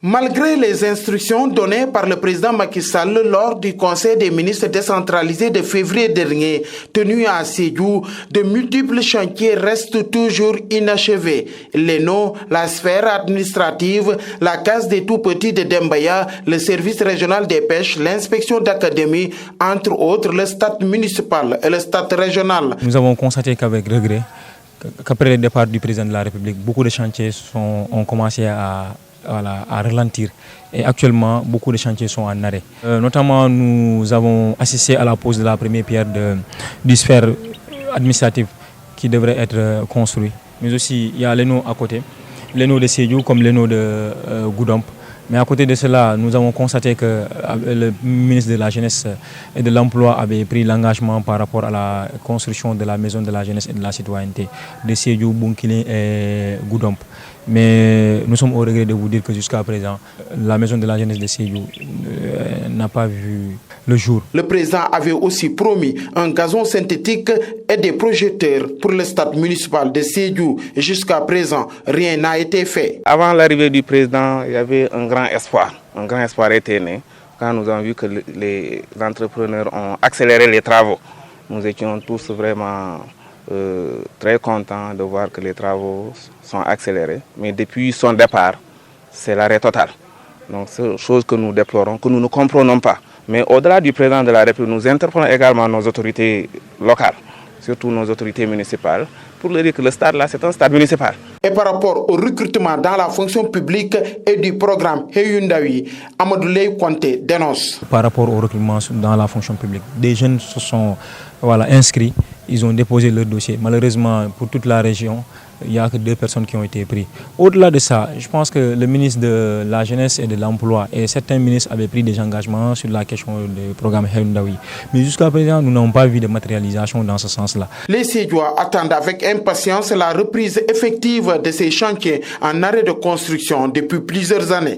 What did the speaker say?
Malgré les instructions données par le président Macky Sall lors du Conseil des ministres décentralisé de février dernier, tenu à Sédhiou, de multiples chantiers restent toujours inachevés. L'ENO, la sphère administrative, la case des tout-petits de Dembaya, le service régional des pêches, l'inspection d'académie, entre autres le stade municipal et le stade régional. Nous avons constaté qu'avec regret, qu'après le départ du président de la République, beaucoup de chantiers ont commencé à ralentir. Et actuellement, beaucoup de chantiers sont en arrêt. Notamment, nous avons assisté à la pose de la première pierre du sphère administrative qui devrait être construit. Mais aussi, il y a l'ENO à côté, l'ENO de Sédhiou comme l'ENO de Goudomp. Mais à côté de cela, nous avons constaté que le ministre de la Jeunesse et de l'Emploi avait pris l'engagement par rapport à la construction de la maison de la jeunesse et de la citoyenneté de Sédhiou, Bounkiling et Goudomp. Mais nous sommes au regret de vous dire que jusqu'à présent, la maison de la jeunesse de Sédhiou n'a pas vu le jour. Le président avait aussi promis un gazon synthétique et des projecteurs pour le stade municipal de Sédhiou. Jusqu'à présent, rien n'a été fait. Avant l'arrivée du président, il y avait un grand espoir. Un grand espoir était né quand nous avons vu que les entrepreneurs ont accéléré les travaux. Nous étions tous vraiment très contents de voir que les travaux sont accélérés. Mais depuis son départ, c'est l'arrêt total. Donc c'est une chose que nous déplorons, que nous ne comprenons pas. Mais au-delà du président de la République, nous interpellons également nos autorités locales, surtout nos autorités municipales, pour leur dire que le stade là, c'est un stade municipal. Et par rapport au recrutement dans la fonction publique et du programme Heyundawi, Amadou Leye Konté dénonce. Par rapport au recrutement dans la fonction publique, des jeunes se sont inscrits, ils ont déposé leur dossier. Malheureusement, pour toute la région, il n'y a que 2 personnes qui ont été prises. Au-delà de ça, je pense que le ministre de la Jeunesse et de l'Emploi et certains ministres avaient pris des engagements sur la question du programme Heyundawi. Mais jusqu'à présent, nous n'avons pas vu de matérialisation dans ce sens-là. Les Sédhiouas attendent avec impatience la reprise effective de ces chantiers en arrêt de construction depuis plusieurs années.